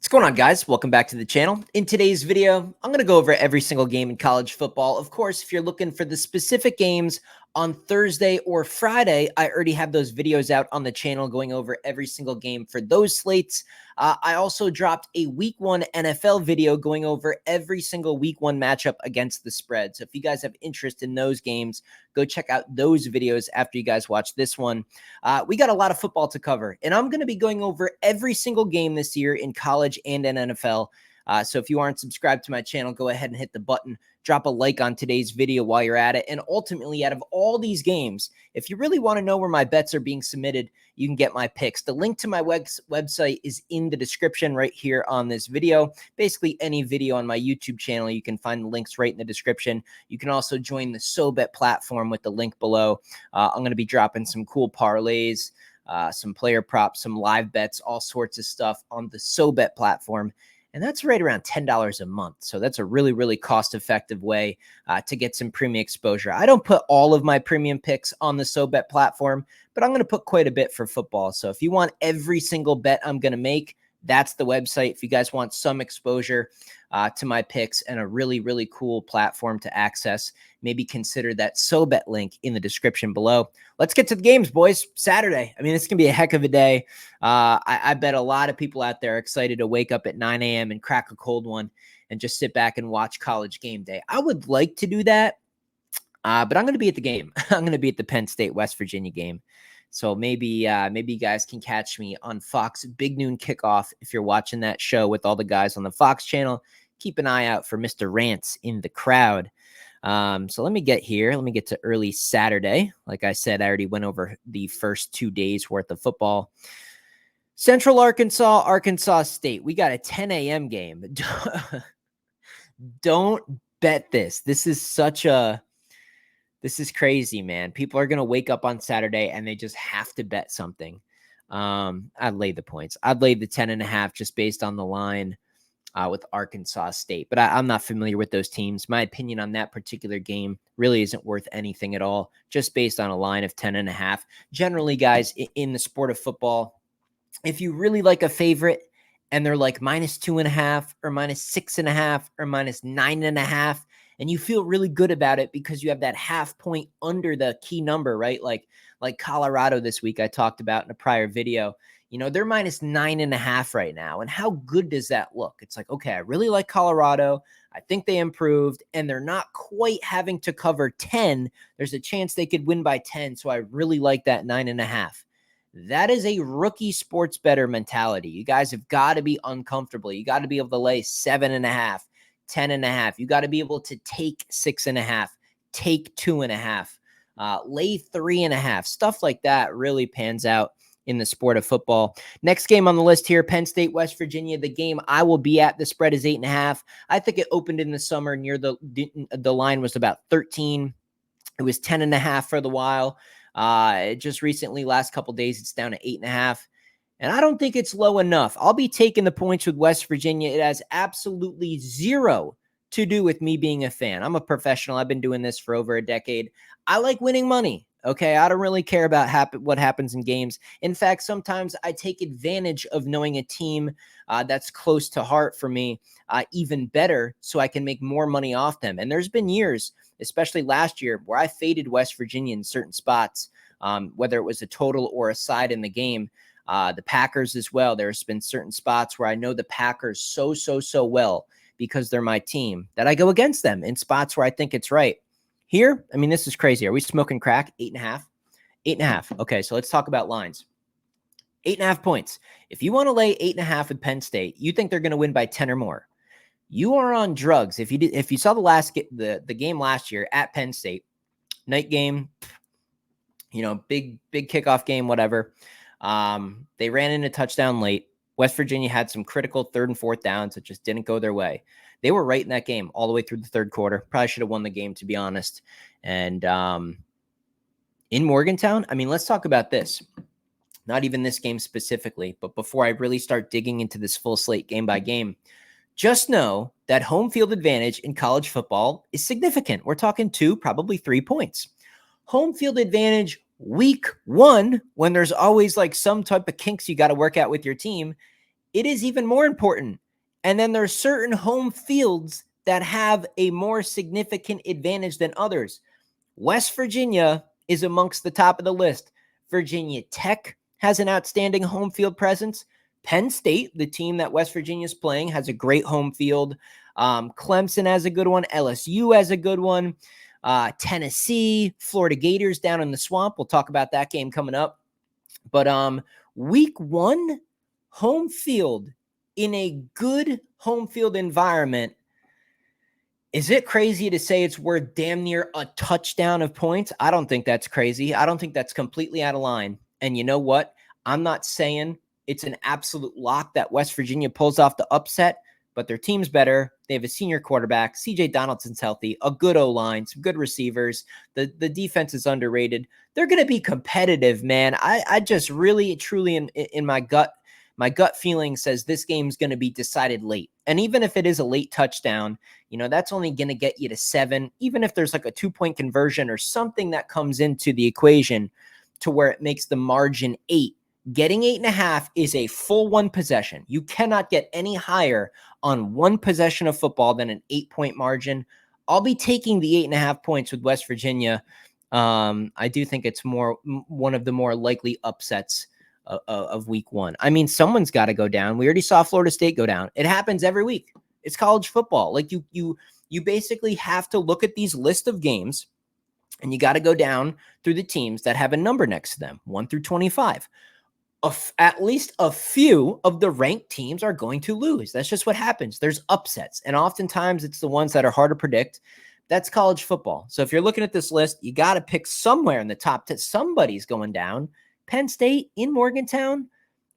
What's going on, guys? Welcome back to the channel. In today's video, I'm going to go over every single game in college football. Of course, if you're looking for the specific games on Thursday or Friday, I already have those videos out on the channel going over every single game for those slates. I also dropped a Week 1 NFL video going over every single Week 1 matchup against the spread. So if you guys have interest in those games, go check out those videos after you guys watch this one. We got a lot of football to cover, and I'm going to be going over every single game this year in college and in NFL. So if you aren't subscribed to my channel, go ahead and hit the button, drop a like on today's video while you're at it. And ultimately, out of all these games, if you really want to know where my bets are being submitted, you can get my picks. The link to my website is in the description right here on this video. Basically, any video on my YouTube channel, you can find the links right in the description. You can also join the SoBet platform with the link below. I'm going to be dropping some cool parlays, some player props, some live bets, all sorts of stuff on the SoBet platform. And that's right around $10 a month. So that's a really, really cost-effective way to get some premium exposure. I don't put all of my premium picks on the SoBet platform, but I'm going to put quite a bit for football. So if you want every single bet I'm going to make, that's the website. If you guys want some exposure to my picks and a really, really cool platform to access, maybe consider that SoBet link in the description below. Let's get to the games, boys. Saturday. I mean, it's going to be a heck of a day. I bet a lot of people out there are excited to wake up at 9 a.m. and crack a cold one and just sit back and watch College Game Day. I would like to do that, but I'm going to be at the game. I'm going to be at the Penn State, West Virginia game. So maybe you guys can catch me on Fox Big Noon Kickoff if you're watching that show with all the guys on the Fox channel. Keep an eye out for Mr. Rants in the crowd. So let me get here. Let me get to early Saturday. Like I said, I already went over the first 2 days worth of football. Central Arkansas, Arkansas State. We got a 10 a.m. game. Don't bet this. This is crazy, man. People are going to wake up on Saturday and they just have to bet something. I'd lay the points. I'd lay the 10.5 just based on the line with Arkansas State. But I'm not familiar with those teams. My opinion on that particular game really isn't worth anything at all, just based on a line of 10.5. Generally, guys, in the sport of football, if you really like a favorite and they're like -2.5 or -6.5 or -9.5, and you feel really good about it because you have that half point under the key number, right? Like Colorado this week I talked about in a prior video. You know, they're -9.5 right now. And how good does that look? It's like, okay, I really like Colorado. I think they improved, and they're not quite having to cover 10. There's a chance they could win by 10. So I really like that 9.5. That is a rookie sports bettor mentality. You guys have got to be uncomfortable. You got to be able to lay 7.5. 10.5. You got to be able to take 6.5, take 2.5, lay 3.5. Stuff like that really pans out in the sport of football. Next game on the list here, Penn State, West Virginia. The game I will be at, the spread is 8.5. I think it opened in the summer near the line was about 13. It was 10.5 for the while. Just recently, last couple days, it's down to 8.5. And I don't think it's low enough. I'll be taking the points with West Virginia. It has absolutely zero to do with me being a fan. I'm a professional. I've been doing this for over a decade. I like winning money. Okay, I don't really care about what happens in games. In fact, sometimes I take advantage of knowing a team that's close to heart for me even better so I can make more money off them. And there's been years, especially last year, where I faded West Virginia in certain spots, whether it was a total or a side in the game. The Packers as well. There's been certain spots where I know the Packers so well because they're my team that I go against them in spots where I think it's right. Here, I mean, this is crazy. Are we smoking crack? 8.5? 8.5. Okay, so let's talk about lines. 8.5 points. If you want to lay 8.5 with Penn State, you think they're going to win by 10 or more. You are on drugs. If you saw the game last year at Penn State, night game, you know, big kickoff game, whatever. They ran in a touchdown late. West Virginia had some critical 3rd and 4th downs that just didn't go their way. They were right in that game all the way through the 3rd quarter. Probably should have won the game, to be honest. And in Morgantown, I mean, let's talk about this. Not even this game specifically, but before I really start digging into this full slate game by game, just know that home field advantage in college football is significant. We're talking 2, probably 3 points. Home field advantage week 1, when there's always like some type of kinks you got to work out with your team, it is even more important. And then there's certain home fields that have a more significant advantage than others. West Virginia is amongst the top of the list. Virginia Tech has an outstanding home field presence. Penn State, the team that West Virginia is playing, has a great home field. Clemson has a good one. LSU has a good one. Tennessee, Florida Gators down in the swamp. We'll talk about that game coming up. But week 1, home field in a good home field environment. Is it crazy to say it's worth damn near a touchdown of points? I don't think that's crazy. I don't think that's completely out of line. And you know what? I'm not saying it's an absolute lock that West Virginia pulls off the upset, but their team's better. They have a senior quarterback. CJ Donaldson's healthy, a good O-line, some good receivers. The defense is underrated. They're going to be competitive, man. I just really, truly in my gut feeling says this game's going to be decided late. And even if it is a late touchdown, that's only going to get you to 7. Even if there's like a 2-point conversion or something that comes into the equation to where it makes the margin 8, getting 8.5 is a full 1 possession. You cannot get any higher on 1 possession of football than an 8-point margin. I'll be taking the 8.5 points with West Virginia. I do think it's one of the more likely upsets of week 1. I mean, someone's got to go down. We already saw Florida State go down. It happens every week. It's college football. Like you basically have to look at these list of games, and you got to go down through the teams that have a number next to them, 1 through 25. At least a few of the ranked teams are going to lose. That's just what happens. There's upsets, and oftentimes it's the ones that are hard to predict. That's college football. So if you're looking at this list, you got to pick somewhere in the top 10. Somebody's going down. Penn State in Morgantown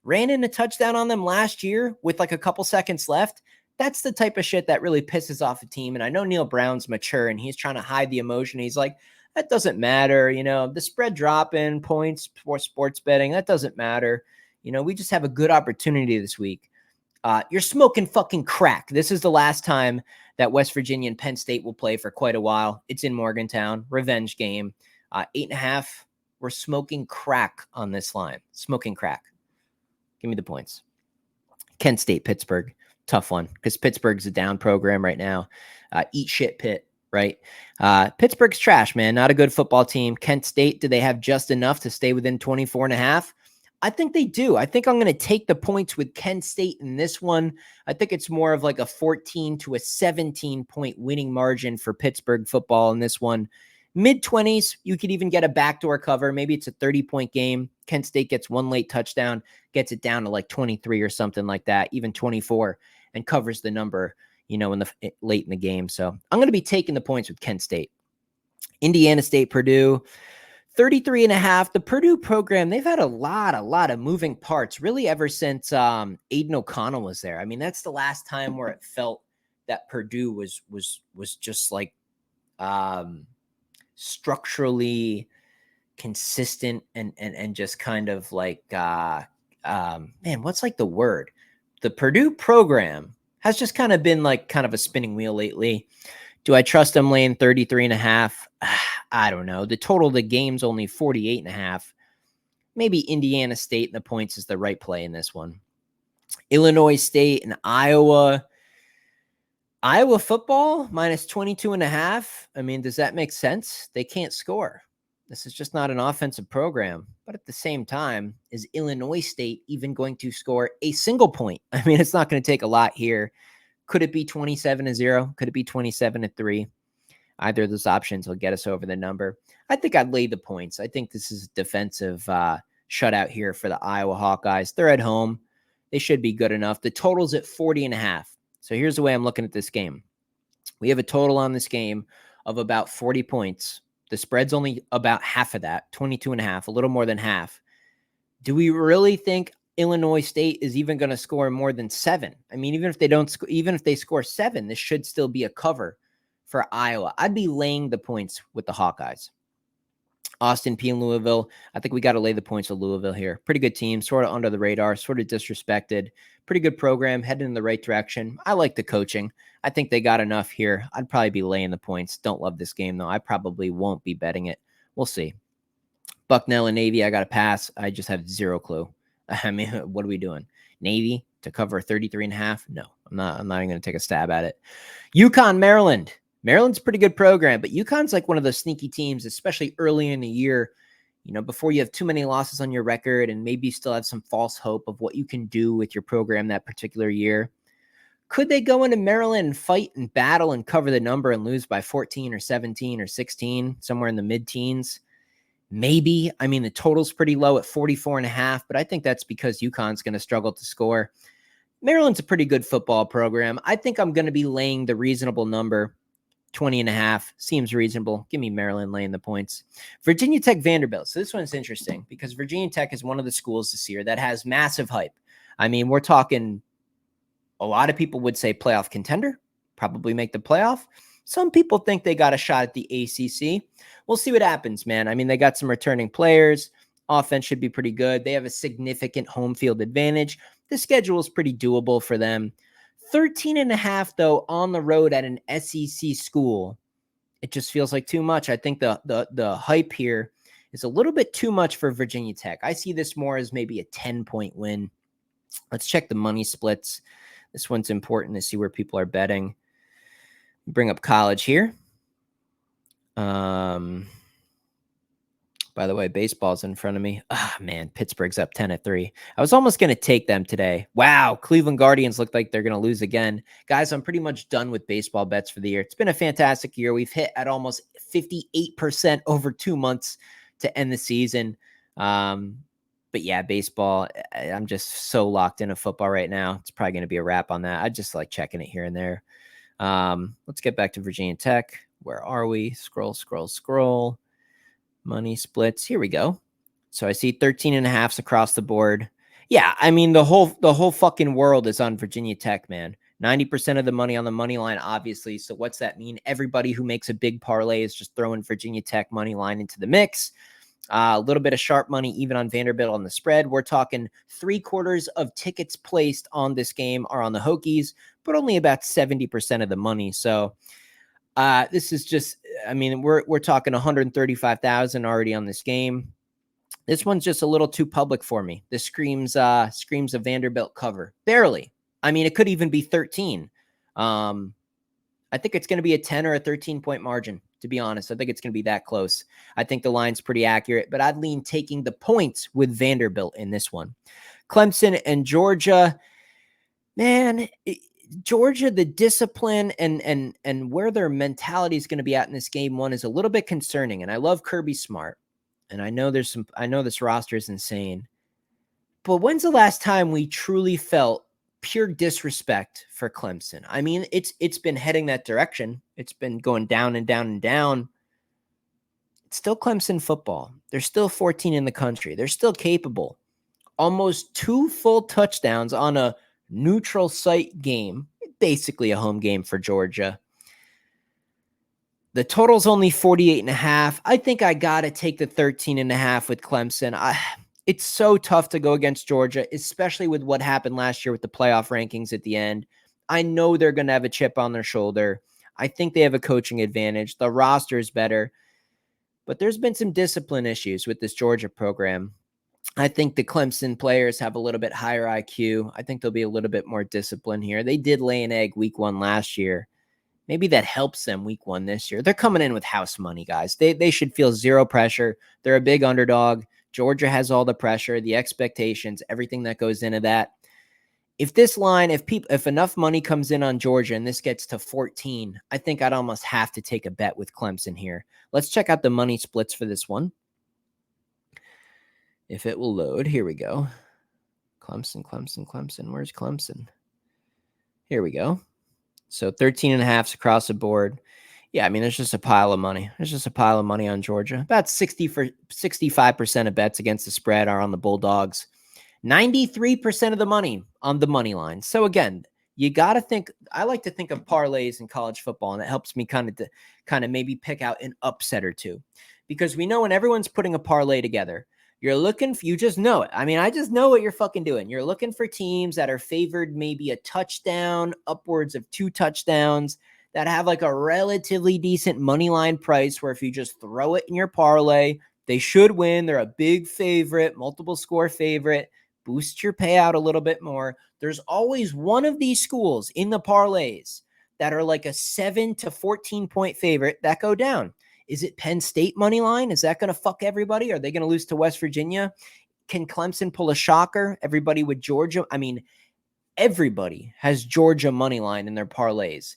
ran in a touchdown on them last year with like a couple seconds left. That's the type of shit that really pisses off a team. And I know Neil Brown's mature and he's trying to hide the emotion. He's like, that doesn't matter. The spread dropping points for sports betting, that doesn't matter. We just have a good opportunity this week. You're smoking fucking crack. This is the last time that West Virginia and Penn State will play for quite a while. It's in Morgantown, revenge game. 8.5. We're smoking crack on this line. Smoking crack. Give me the points. Kent State, Pittsburgh. Tough one because Pittsburgh's a down program right now. Eat shit, Pitt, right? Pittsburgh's trash, man. Not a good football team. Kent State, do they have just enough to stay within 24.5? I think they do. I think I'm going to take the points with Kent State in this one. I think it's more of like a 14 to a 17-point winning margin for Pittsburgh football in this one. Mid-20s, you could even get a backdoor cover. Maybe it's a 30-point game. Kent State gets 1 late touchdown, gets it down to like 23 or something like that, even 24, and covers the number, in the late in the game. So I'm going to be taking the points with Kent State. Indiana State, Purdue, 33.5. The Purdue program, they've had a lot of moving parts, really ever since Aiden O'Connell was there. I mean, that's the last time where it felt that Purdue was just like structurally consistent and just kind of like man, what's like the word? The Purdue program has just kind of been like kind of a spinning wheel lately. Do I trust them laying 33.5? I don't know. The total of the game's only 48.5. Maybe Indiana State and the points is the right play in this one. Illinois State and Iowa. Iowa football minus 22.5. I mean, does that make sense? They can't score. This is just not an offensive program. But at the same time, is Illinois State even going to score a single point? I mean, it's not going to take a lot here. Could it be 27-0? Could it be 27-3? Either of those options will get us over the number. I think I'd lay the points. I think this is a defensive shutout here for the Iowa Hawkeyes. They're at home. They should be good enough. The total's at 40.5. So here's the way I'm looking at this game. We have a total on this game of about 40 points. The spread's only about half of that, 22.5, a little more than half. Do we really think Illinois State is even going to score more than 7? I mean, even if they score 7, this should still be a cover for Iowa. I'd be laying the points with the Hawkeyes. Austin P and Louisville. I think we got to lay the points with Louisville here. Pretty good team, sort of under the radar, sort of disrespected. Pretty good program, heading in the right direction. I like the coaching. I think they got enough here. I'd probably be laying the points. Don't love this game, though. I probably won't be betting it. We'll see. Bucknell and Navy, I got to pass. I just have zero clue. I mean, what are we doing? Navy to cover 33.5? No, I'm not even going to take a stab at it. UConn, Maryland. Maryland's a pretty good program, but UConn's like one of those sneaky teams, especially early in the year, before you have too many losses on your record and maybe you still have some false hope of what you can do with your program that particular year. Could they go into Maryland and fight and battle and cover the number and lose by 14 or 17 or 16, somewhere in the mid-teens? Maybe. I mean, the total's pretty low at 44.5, but I think that's because UConn's going to struggle to score. Maryland's a pretty good football program. I think I'm going to be laying the reasonable number. 20.5 seems reasonable. Give me Maryland laying the points. Virginia Tech, Vanderbilt. So this one's interesting because Virginia Tech is one of the schools this year that has massive hype. I mean, we're talking, a lot of people would say playoff contender, probably make the playoff. Some people think they got a shot at the ACC. We'll see what happens, man. I mean, they got some returning players. Offense should be pretty good. They have a significant home field advantage. The schedule is pretty doable for them. 13.5, though, on the road at an SEC school. It just feels like too much. I think the hype here is a little bit too much for Virginia Tech. I see this more as maybe a 10-point win. Let's check the money splits. This one's important to see where people are betting. Bring up college here. By the way, baseball's in front of me. Man, Pittsburgh's up 10-3. I was almost going to take them today. Wow, Cleveland Guardians look like they're going to lose again. Guys, I'm pretty much done with baseball bets for the year. It's been a fantastic year. We've hit at almost 58% over 2 months to end the season. But yeah, baseball, I'm just so locked into football right now. It's probably going to be a wrap on that. I just like checking it here and there. Let's get back to Virginia Tech. Where are we? Scroll. Money splits. Here we go. So I see 13.5s across the board. Yeah, I mean, the whole fucking world is on Virginia Tech, man. 90% of the money on the money line, obviously. So what's that mean? Everybody who makes a big parlay is just throwing Virginia Tech money line into the mix. A little bit of sharp money even on Vanderbilt on the spread. We're talking 3/4 of tickets placed on this game are on the Hokies, but only about 70% of the money. So this is just, I mean, we're talking 135,000 already on this game. This one's just a little too public for me. This screams a Vanderbilt cover. Barely. I mean, it could even be 13. I think it's going to be a 10 or a 13-point margin, to be honest. I think it's going to be that close. I think the line's pretty accurate, but I'd lean taking the points with Vanderbilt in this one. Clemson and Georgia. Man, Georgia, the discipline and where their mentality is going to be at in this game one is a little bit concerning. And I love Kirby Smart. And I know this roster is insane. But when's the last time we truly felt pure disrespect for Clemson? I mean, it's been heading that direction. It's been going down and down and down. It's still Clemson football. They're still 14 in the country. They're still capable. Almost 2 full touchdowns on a neutral site game, basically a home game for Georgia. The total's only 48.5. I think I got to take the 13.5 with Clemson. It's so tough to go against Georgia, especially with what happened last year with the playoff rankings at the end. I know they're going to have a chip on their shoulder. I think they have a coaching advantage. The roster is better, but there's been some discipline issues with this Georgia program. I think the Clemson players have a little bit higher IQ. I think they'll be a little bit more disciplined here. They did lay an egg week 1 last year. Maybe that helps them week 1 this year. They're coming in with house money, guys. They should feel zero pressure. They're a big underdog. Georgia has all the pressure, the expectations, everything that goes into that. If this line, if enough money comes in on Georgia and this gets to 14, I think I'd almost have to take a bet with Clemson here. Let's check out the money splits for this one. If it will load, here we go. Clemson. Where's Clemson? Here we go. So 13.5s across the board. Yeah, I mean, there's just a pile of money. There's just a pile of money on Georgia. About 65% of bets against the spread are on the Bulldogs. 93% of the money on the money line. So again, you got to think, I like to think of parlays in college football, and it helps me kind of maybe pick out an upset or two. Because we know when everyone's putting a parlay together, you just know it. I mean, I just know what you're fucking doing. You're looking for teams that are favored maybe a touchdown, upwards of 2 touchdowns, that have like a relatively decent money line price where if you just throw it in your parlay, they should win. They're a big favorite, multiple score favorite. boost your payout a little bit more. There's always one of these schools in the parlays that are like a 7 to 14 point favorite that go down. Is it Penn State money line? Is that going to fuck everybody? Are they going to lose to West Virginia? Can Clemson pull a shocker? Everybody with Georgia. I mean, everybody has Georgia money line in their parlays.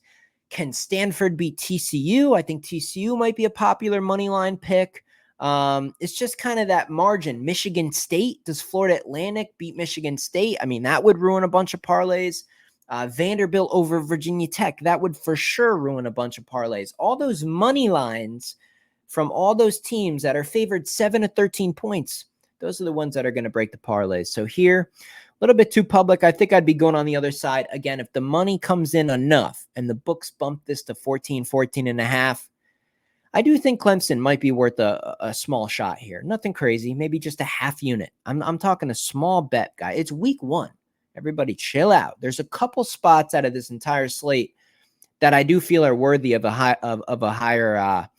Can Stanford beat TCU? I think TCU might be a popular money line pick. It's just kind of that margin. Michigan State, does Florida Atlantic beat Michigan State? I mean, that would ruin a bunch of parlays. Vanderbilt over Virginia Tech, that would for sure ruin a bunch of parlays. All those money lines from all those teams that are favored 7 to 13 points, those are the ones that are going to break the parlays. So here, a little bit too public. I think I'd be going on the other side. Again, if the money comes in enough and the books bump this to 14 and a half, I do think Clemson might be worth a small shot here. Nothing crazy, maybe just a half unit. I'm talking a small bet, guy. It's week 1. Everybody chill out. There's a couple spots out of this entire slate that I do feel are worthy of a higher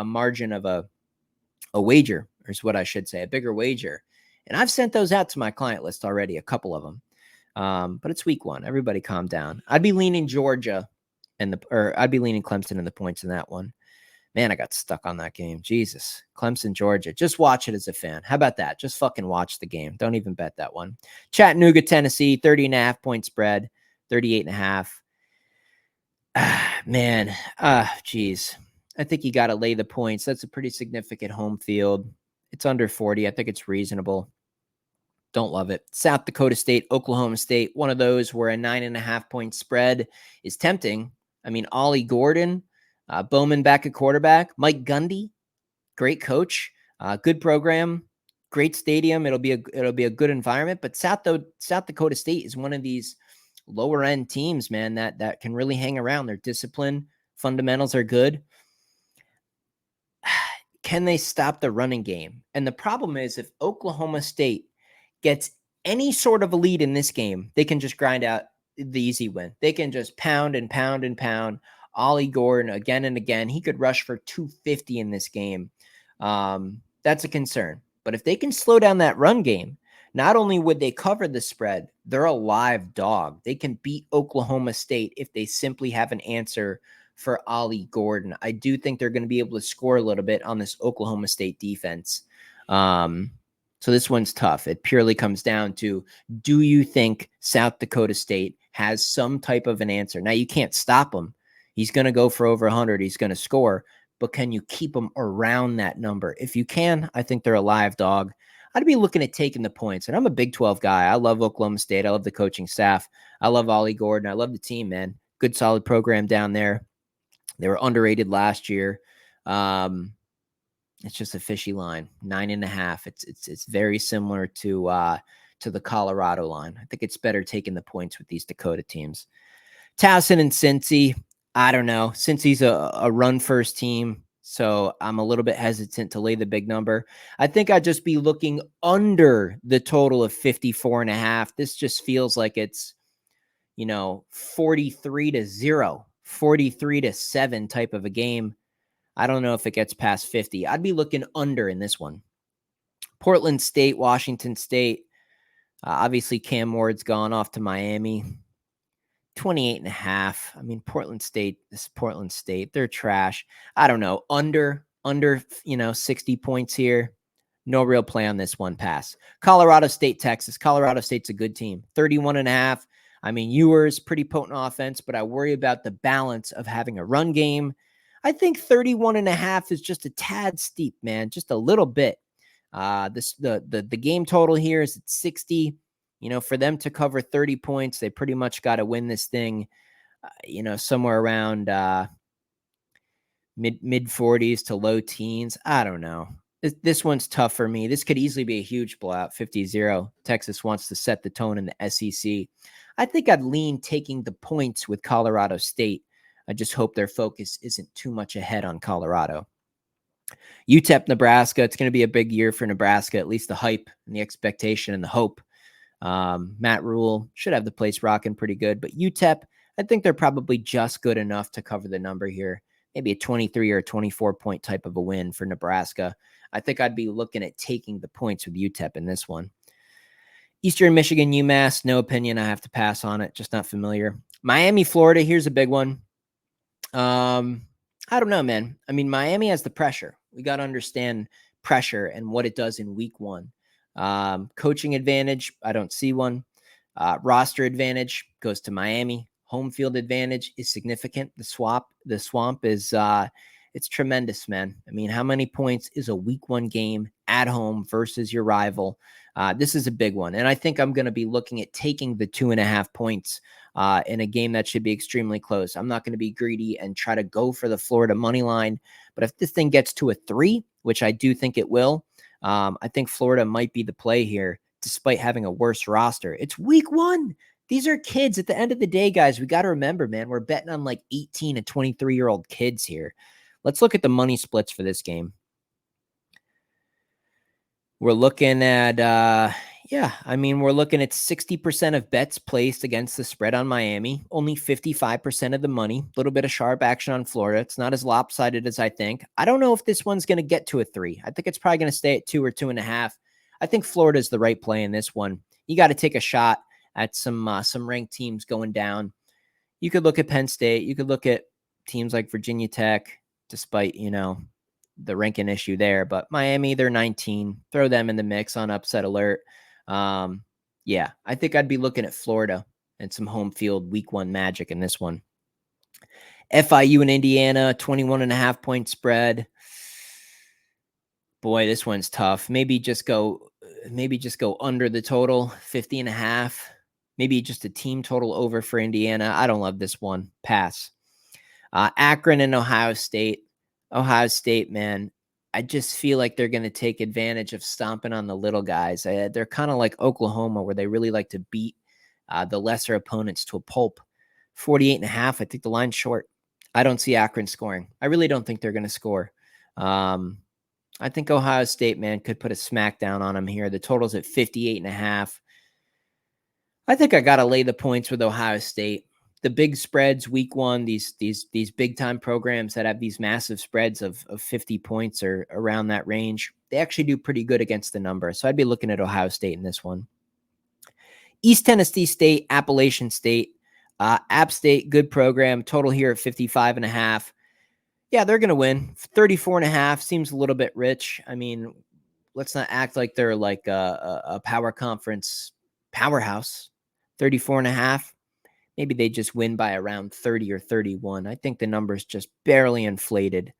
margin of a wager, or is what I should say, a bigger wager. And I've sent those out to my client list already, a couple of them. But it's week 1. Everybody calm down. I'd be leaning Georgia I'd be leaning Clemson in the points in that one. Man, I got stuck on that game. Jesus. Clemson, Georgia. Just watch it as a fan. How about that? Just fucking watch the game. Don't even bet that one. Chattanooga, Tennessee, 30.5 point spread, 38.5. Man, geez. I think you got to lay the points. That's a pretty significant home field. It's under 40. I think it's reasonable. Don't love it. South Dakota State, Oklahoma State, one of those where a 9.5 point spread is tempting. I mean, Ollie Gordon, Bowman back at quarterback, Mike Gundy, great coach, good program, great stadium. It'll be a good environment. But South Dakota State is one of these lower end teams, man, that can really hang around. Their discipline fundamentals are good. Can they stop the running game? And the problem is, if Oklahoma State gets any sort of a lead in this game, they can just grind out the easy win. They can just pound and pound and pound. Ollie Gordon again and again. He could rush for 250 in this game. That's a concern. But if they can slow down that run game, not only would they cover the spread, they're a live dog. They can beat Oklahoma State if they simply have an answer for Ollie Gordon. I do think they're going to be able to score a little bit on this Oklahoma State defense. So this one's tough. It purely comes down to, do you think South Dakota State has some type of an answer? Now, you can't stop him. He's going to go for over 100. He's going to score. But can you keep him around that number? If you can, I think they're a live dog. I'd be looking at taking the points. And I'm a Big 12 guy. I love Oklahoma State. I love the coaching staff. I love Ollie Gordon. I love the team, man. Good, solid program down there. They were underrated last year. It's just a fishy line, 9.5. It's very similar to the Colorado line. I think it's better taking the points with these Dakota teams. Towson and Cincy, I don't know. Cincy's a run first team, so I'm a little bit hesitant to lay the big number. I think I'd just be looking under the total of 54.5. This just feels like it's, 43-0, 43-7 type of a game. I don't know if it gets past 50. I'd be looking under in this one. Portland State, Washington State. Obviously, Cam Ward's gone off to Miami. 28.5. I mean, Portland State, this is Portland State. They're trash. I don't know. Under 60 points here. No real play on this one. Pass. Colorado State, Texas. Colorado State's a good team. 31.5. I mean, Ewers, pretty potent offense, but I worry about the balance of having a run game. I think 31.5 is just a tad steep, man. Just a little bit. The game total here is at 60. For them to cover 30 points, they pretty much got to win this thing, somewhere around mid 40s to low teens. I don't know. This one's tough for me. This could easily be a huge blowout, 50-0. Texas wants to set the tone in the SEC. I think I'd lean taking the points with Colorado State. I just hope their focus isn't too much ahead on Colorado. UTEP, Nebraska. It's going to be a big year for Nebraska, at least the hype and the expectation and the hope. Matt Rule should have the place rocking pretty good, but UTEP, I think they're probably just good enough to cover the number here. Maybe a 23 or a 24 point type of a win for Nebraska. I think I'd be looking at taking the points with UTEP in this one. Eastern Michigan, UMass, no opinion. I have to pass on it. Just not familiar. Miami, Florida. Here's a big one. I don't know, man. I mean, Miami has the pressure. We got to understand pressure and what it does in week one. Coaching advantage, I don't see one. Roster advantage goes to Miami. Home field advantage is significant. The swamp is it's tremendous, man. I mean, how many points is a week one game at home versus your rival? This is a big one. And I think I'm going to be looking at taking the 2.5 points in a game that should be extremely close. I'm not going to be greedy and try to go for the Florida money line. But if this thing gets to a 3, which I do think it will, I think Florida might be the play here, despite having a worse roster. It's week one. These are kids. At the end of the day, guys, we got to remember, man, we're betting on like 18 and 23-year-old kids here. Let's look at the money splits for this game. We're looking at, we're looking at 60% of bets placed against the spread on Miami, only 55% of the money, a little bit of sharp action on Florida. It's not as lopsided as I think. I don't know if this one's going to get to a 3. I think it's probably going to stay at 2 or 2.5. I think Florida is the right play in this one. You got to take a shot at some ranked teams going down. You could look at Penn State. You could look at teams like Virginia Tech, despite, the ranking issue there. But Miami, they're 19. Throw them in the mix on upset alert. I think I'd be looking at Florida and some home field week one magic in this one. FIU and Indiana, 21.5 point spread. Boy, this one's tough. Maybe just go under the total, 50.5. Maybe just a team total over for Indiana. I don't love this one. Pass. Akron and Ohio State. Ohio State, man, I just feel like they're going to take advantage of stomping on the little guys. They're kind of like Oklahoma, where they really like to beat the lesser opponents to a pulp. 48.5, I think the line's short. I don't see Akron scoring. I really don't think they're going to score. I think Ohio State, man, could put a smackdown on them here. The total's at 58.5. I think I got to lay the points with Ohio State. The big spreads week one, these big time programs that have these massive spreads of 50 points or around that range, they actually do pretty good against the number. So I'd be looking at Ohio State in this one. East Tennessee State, Appalachian State, App State, good program. Total here at 55.5. Yeah, they're going to win. 34.5 seems a little bit rich. I mean, let's not act like they're like a power conference powerhouse. 34.5. Maybe they just win by around 30 or 31. I think the number's just barely inflated.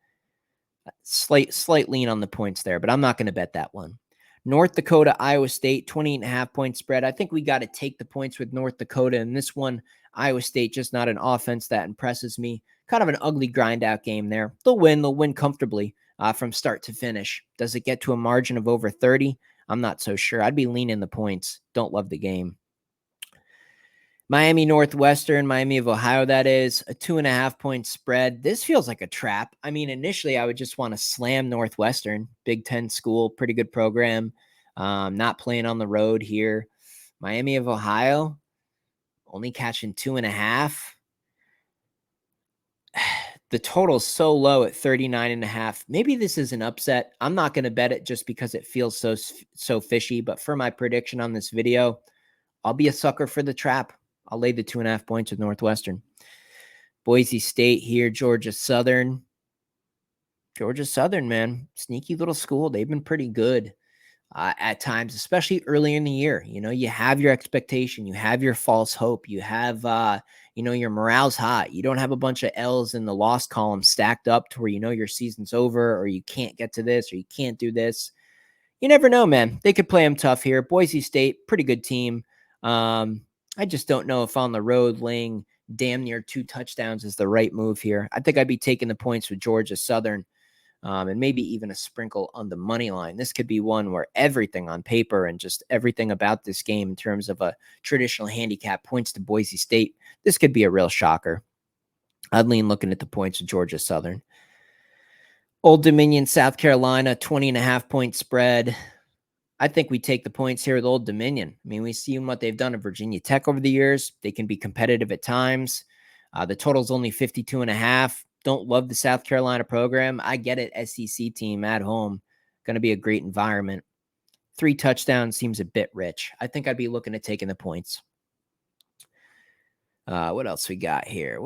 Slight lean on the points there, but I'm not going to bet that one. North Dakota, Iowa State, 28.5 point spread. I think we got to take the points with North Dakota in this one. Iowa State, just not an offense that impresses me. Kind of an ugly grind out game there. They'll win comfortably from start to finish. Does it get to a margin of over 30? I'm not so sure. I'd be leaning the points. Don't love the game. Miami Northwestern, Miami of Ohio, that is, a 2.5 point spread. This feels like a trap. I mean, initially, I would just want to slam Northwestern, Big Ten school, pretty good program, not playing on the road here. Miami of Ohio, only catching 2.5. The total's so low at 39.5. Maybe this is an upset. I'm not going to bet it just because it feels so fishy. But for my prediction on this video, I'll be a sucker for the trap. I'll lay the 2.5 points with Northwestern. Boise State here, Georgia Southern. Georgia Southern, man, sneaky little school. They've been pretty good at times, especially early in the year. You have your expectation. You have your false hope. You have, your morale's high. You don't have a bunch of L's in the loss column stacked up to where your season's over, or you can't get to this, or you can't do this. You never know, man. They could play them tough here. Boise State, pretty good team. I just don't know if on the road laying damn near 2 touchdowns is the right move here. I think I'd be taking the points with Georgia Southern and maybe even a sprinkle on the money line. This could be one where everything on paper and just everything about this game in terms of a traditional handicap points to Boise State. This could be a real shocker. I'd lean looking at the points with Georgia Southern. Old Dominion, South Carolina, 20.5 point spread. I think we take the points here with Old Dominion. I mean, we've seen what they've done at Virginia Tech over the years. They can be competitive at times. The total's only 52.5. Don't love the South Carolina program. I get it. SEC team at home. Going to be a great environment. 3 touchdowns seems a bit rich. I think I'd be looking at taking the points. What else we got here?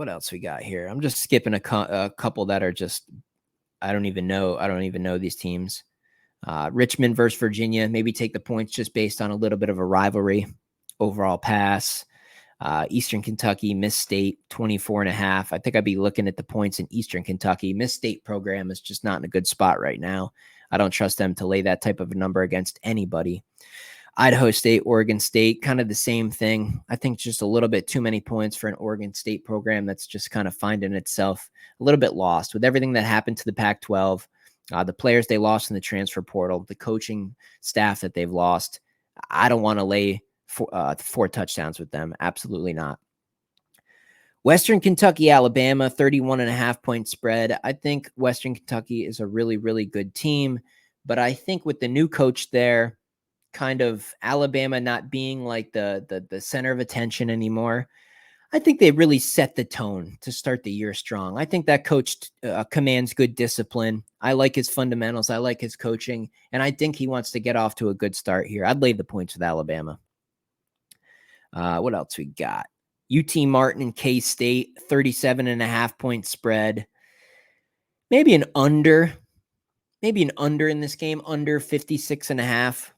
I'm just skipping a couple that are just, I don't even know these teams. Richmond versus Virginia, maybe take the points just based on a little bit of a rivalry. Overall pass. Eastern Kentucky, Miss State, 24.5. I think I'd be looking at the points in Eastern Kentucky. Miss State program is just not in a good spot right now. I don't trust them to lay that type of a number against anybody. Idaho State, Oregon State, kind of the same thing. I think just a little bit too many points for an Oregon State program that's just kind of finding itself a little bit lost with everything that happened to the Pac-12, the players they lost in the transfer portal, the coaching staff that they've lost. I don't want to lay 4 touchdowns with them. Absolutely not. Western Kentucky, Alabama, 31.5 point spread. I think Western Kentucky is a really, really good team, but I think with the new coach there, kind of Alabama not being like the center of attention anymore, I think they really set the tone to start the year strong. I think that coach commands good discipline. I like his fundamentals. I like his coaching, and I think he wants to get off to a good start here. I'd lay the points with Alabama. What else we got? UT Martin and K-State, 37.5 point spread. Maybe an under in this game, under 56.5.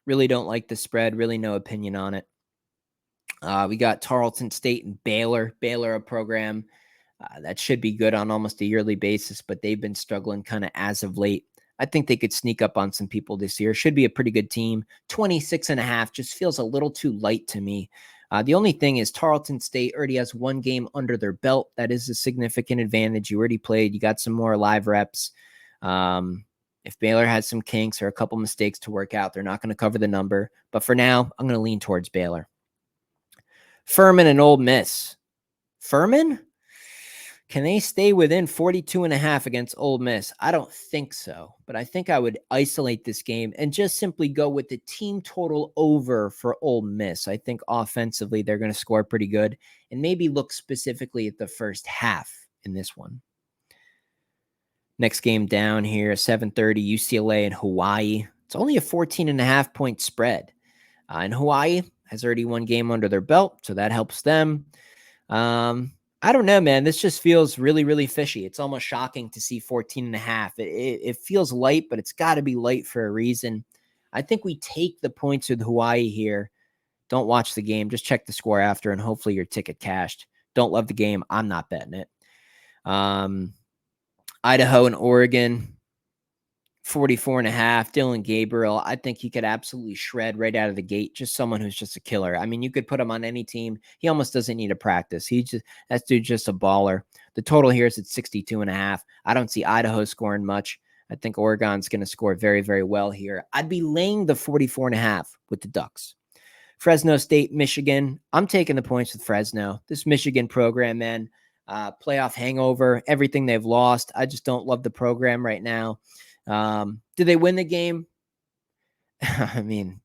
Really don't like the spread. Really no opinion on it. We got Tarleton State and Baylor. Baylor, a program that should be good on almost a yearly basis, but they've been struggling kind of as of late. I think they could sneak up on some people this year. Should be a pretty good team. 26.5 just feels a little too light to me. The only thing is Tarleton State already has 1 game under their belt. That is a significant advantage. You already played. You got some more live reps. If Baylor has some kinks or a couple mistakes to work out, they're not going to cover the number. But for now, I'm going to lean towards Baylor. Furman and Ole Miss. Furman? Can they stay within 42.5 against Ole Miss? I don't think so, but I think I would isolate this game and just simply go with the team total over for Ole Miss. I think offensively they're going to score pretty good and maybe look specifically at the first half in this one. Next game down here, 7:30, UCLA and Hawaii. It's only a 14.5 point spread. And Hawaii has already 1 game under their belt, so that helps them. I don't know, man. This just feels really, really fishy. It's almost shocking to see 14.5. It feels light, but it's got to be light for a reason. I think we take the points with Hawaii here. Don't watch the game. Just check the score after, and hopefully your ticket cashed. Don't love the game. I'm not betting it. Idaho and Oregon, 44.5. Dylan Gabriel, I think he could absolutely shred right out of the gate. Just someone who's just a killer. I mean, you could put him on any team. He almost doesn't need a practice. That dude's just a baller. The total here is at 62.5. I don't see Idaho scoring much. I think Oregon's going to score very, very well here. I'd be laying the 44.5 with the Ducks. Fresno State, Michigan. I'm taking the points with Fresno. This Michigan program, man, playoff hangover, everything they've lost. I just don't love the program right now. Do they win the game? I mean,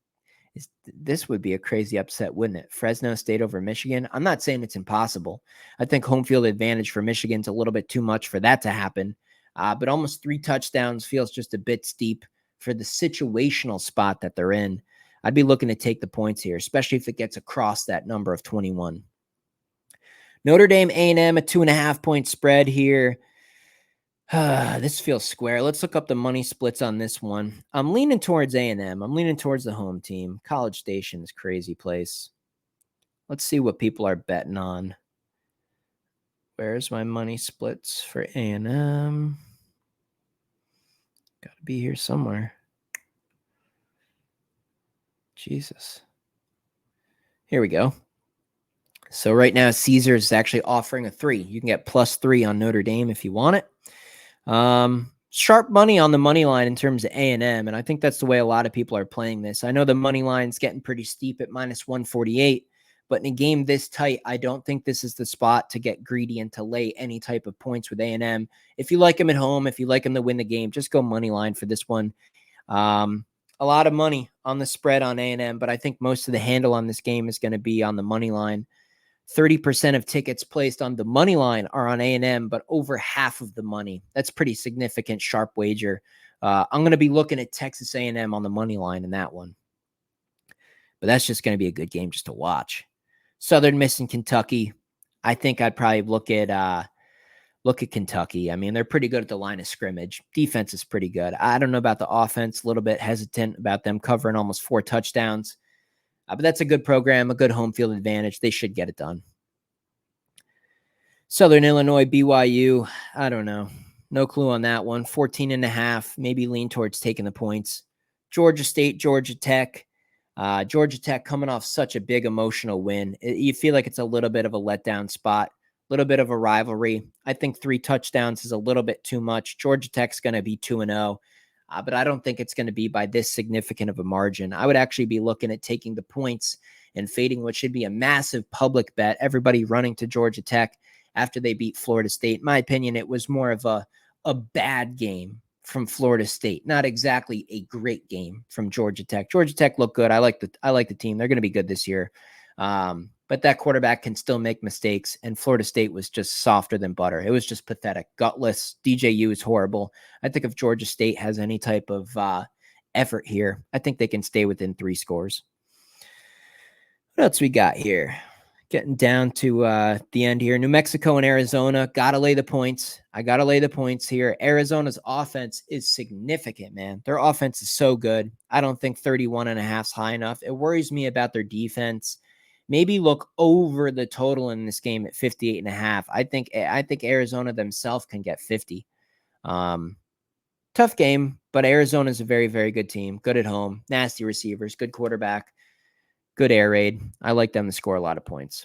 this would be a crazy upset, wouldn't it? Fresno State over Michigan. I'm not saying it's impossible. I think home field advantage for Michigan's a little bit too much for that to happen. But almost 3 touchdowns feels just a bit steep for the situational spot that they're in. I'd be looking to take the points here, especially if it gets across that number of 21. Notre Dame A&M, a 2.5 point spread here. This feels square. Let's look up the money splits on this one. I'm leaning towards A&M. I'm leaning towards the home team. College Station is a crazy place. Let's see what people are betting on. Where's my money splits for A&M? Got to be here somewhere. Jesus. Here we go. So right now, Caesars is actually offering a 3. You can get +3 on Notre Dame if you want it. Sharp money on the money line in terms of A&M, and I think that's the way a lot of people are playing this. I know the money line's getting pretty steep at -148, but in a game this tight, I don't think this is the spot to get greedy and to lay any type of points with A&M. If you like them at home, if you like them to win the game, just go money line for this one. A lot of money on the spread on A&M, but I think most of the handle on this game is going to be on the money line. 30% of tickets placed on the money line are on A&M, but over half of the money. That's pretty significant sharp wager. I'm going to be looking at Texas A&M on the money line in that one. But that's just going to be a good game just to watch. Southern Miss and Kentucky. I think I'd probably look at Kentucky. I mean, they're pretty good at the line of scrimmage. Defense is pretty good. I don't know about the offense. A little bit hesitant about them covering almost 4 touchdowns. But that's a good program, a good home field advantage. They should get it done. Southern Illinois, BYU. I don't know. No clue on that one. 14.5. Maybe lean towards taking the points. Georgia State, Georgia Tech. Georgia Tech coming off such a big emotional win. You feel like it's a little bit of a letdown spot, a little bit of a rivalry. I think 3 touchdowns is a little bit too much. Georgia Tech's going to be 2-0, but I don't think it's going to be by this significant of a margin. I would actually be looking at taking the points and fading what should be a massive public bet. Everybody running to Georgia Tech after they beat Florida State. In my opinion, it was more of a bad game from Florida State, not exactly a great game from Georgia Tech. Georgia Tech looked good. I like the team. They're going to be good this year. But that quarterback can still make mistakes, and Florida State was just softer than butter. It was just pathetic, gutless. DJU is horrible. I think if Georgia State has any type of effort here, I think they can stay within 3 scores. What else we got here? Getting down to the end here. New Mexico and Arizona. Got to lay the points. I got to lay the points here. Arizona's offense is significant, man. Their offense is so good. I don't think 31.5 is high enough. It worries me about their defense. Maybe look over the total in this game at 58.5. I think Arizona themselves can get 50. Tough game, but Arizona is a very, very good team. Good at home. Nasty receivers. Good quarterback. Good air raid. I like them to score a lot of points.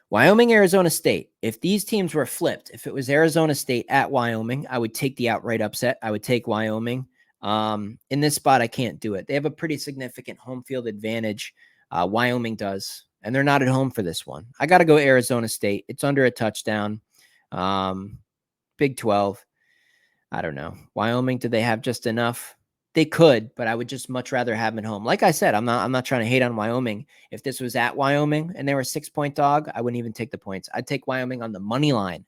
Wyoming, Arizona State. If these teams were flipped, if it was Arizona State at Wyoming, I would take the outright upset. I would take Wyoming. In this spot, I can't do it. They have a pretty significant home field advantage. Wyoming does, and they're not at home for this one. I got to go Arizona State. It's under a touchdown. Big 12. I don't know. Wyoming, do they have just enough? They could, but I would just much rather have them at home. Like I said, I'm not trying to hate on Wyoming. If this was at Wyoming and they were a 6-point dog, I wouldn't even take the points. I'd take Wyoming on the money line.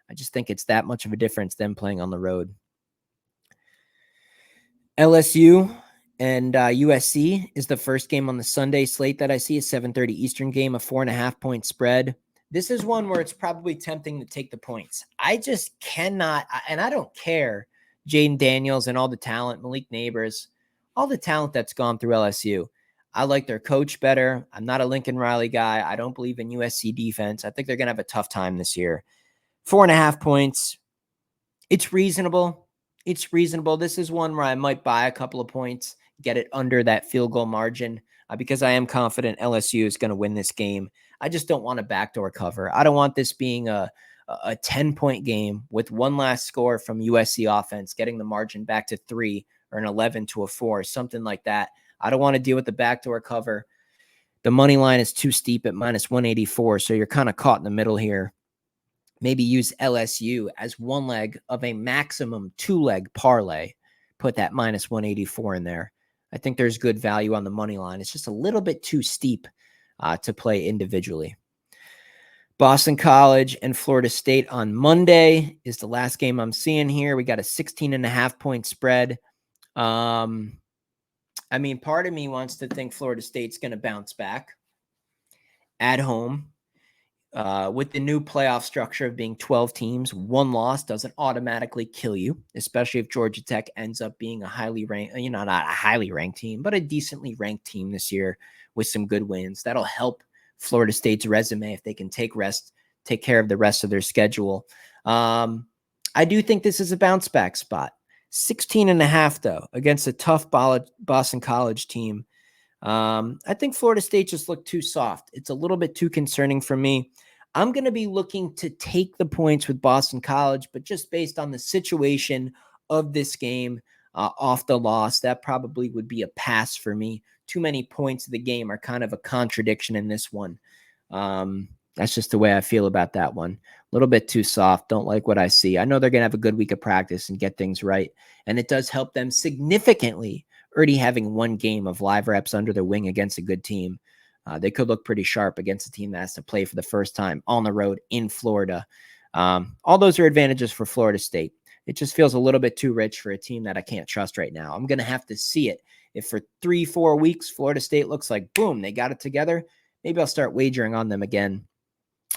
I just think it's that much of a difference than playing on the road. LSU and USC is the first game on the Sunday slate that I see, a 7:30 Eastern game, a 4.5-point spread. This is one where it's probably tempting to take the points. I just cannot, and I don't care, Jaden Daniels and all the talent, Malik Neighbors, all the talent that's gone through LSU. I like their coach better. I'm not a Lincoln Riley guy. I don't believe in USC defense. I think they're going to have a tough time this year. 4.5 points. It's reasonable. It's reasonable. This is one where I might buy a couple of points, get it under that field goal margin, because I am confident LSU is going to win this game. I just don't want a backdoor cover. I don't want this being a 10-point game with one last score from USC offense, getting the margin back to 3 or an 11 to a 4, something like that. I don't want to deal with the backdoor cover. The money line is too steep at -184, so you're kind of caught in the middle here. Maybe use LSU as one leg of a maximum 2-leg parlay. Put that -184 in there. I think there's good value on the money line. It's just a little bit too steep to play individually. Boston College and Florida State on Monday is the last game I'm seeing here. We got a 16.5-point spread. I mean, part of me wants to think Florida State's going to bounce back at home. With the new playoff structure of being 12 teams, one loss doesn't automatically kill you, especially if Georgia Tech ends up being a highly ranked, not a highly ranked team, but a decently ranked team this year with some good wins. That'll help Florida State's resume if they can take care of the rest of their schedule. I do think this is a bounce back spot. 16.5 though, against a tough Boston College team. I think Florida State just looked too soft. It's a little bit too concerning for me. I'm going to be looking to take the points with Boston College, but just based on the situation of this game, off the loss, that probably would be a pass for me. Too many points of the game are kind of a contradiction in this one. That's just the way I feel about that one. A little bit too soft. Don't like what I see. I know they're going to have a good week of practice and get things right. And it does help them significantly already having one game of live reps under their wing against a good team. They could look pretty sharp against a team that has to play for the first time on the road in Florida. All those are advantages for Florida State. it just feels a little bit too rich for a team that I can't trust right now. I'm going to have to see it. If for 3-4 weeks, Florida State looks like, boom, they got it together, maybe I'll start wagering on them again.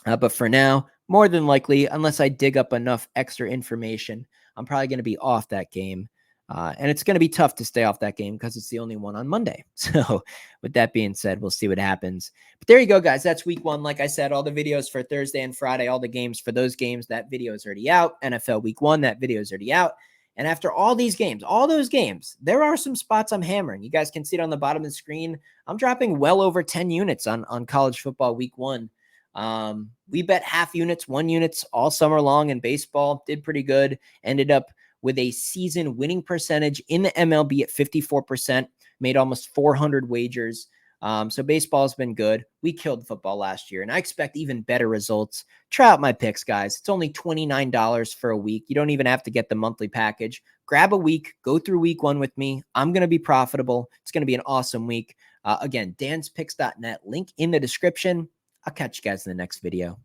But for now, more than likely, unless I dig up enough extra information, I'm probably going to be off that game. And it's going to be tough to stay off that game because it's the only one on Monday. So with that being said, we'll see what happens. But there you go, guys. That's week 1. Like I said, all the videos for Thursday and Friday, all the games for those games, that video is already out. NFL week 1, that video is already out. And after all these games, all those games, there are some spots I'm hammering. You guys can see it on the bottom of the screen. I'm dropping well over 10 units on college football week 1. We bet half units, 1 units all summer long in baseball, did pretty good. Ended up with a season winning percentage in the MLB at 54%, made almost 400 wagers. So baseball has been good. We killed football last year, and I expect even better results. Try out my picks, guys. It's only $29 for a week. You don't even have to get the monthly package. Grab a week, go through week 1 with me. I'm going to be profitable. It's going to be an awesome week. Again, danspicks.net, link in the description. I'll catch you guys in the next video.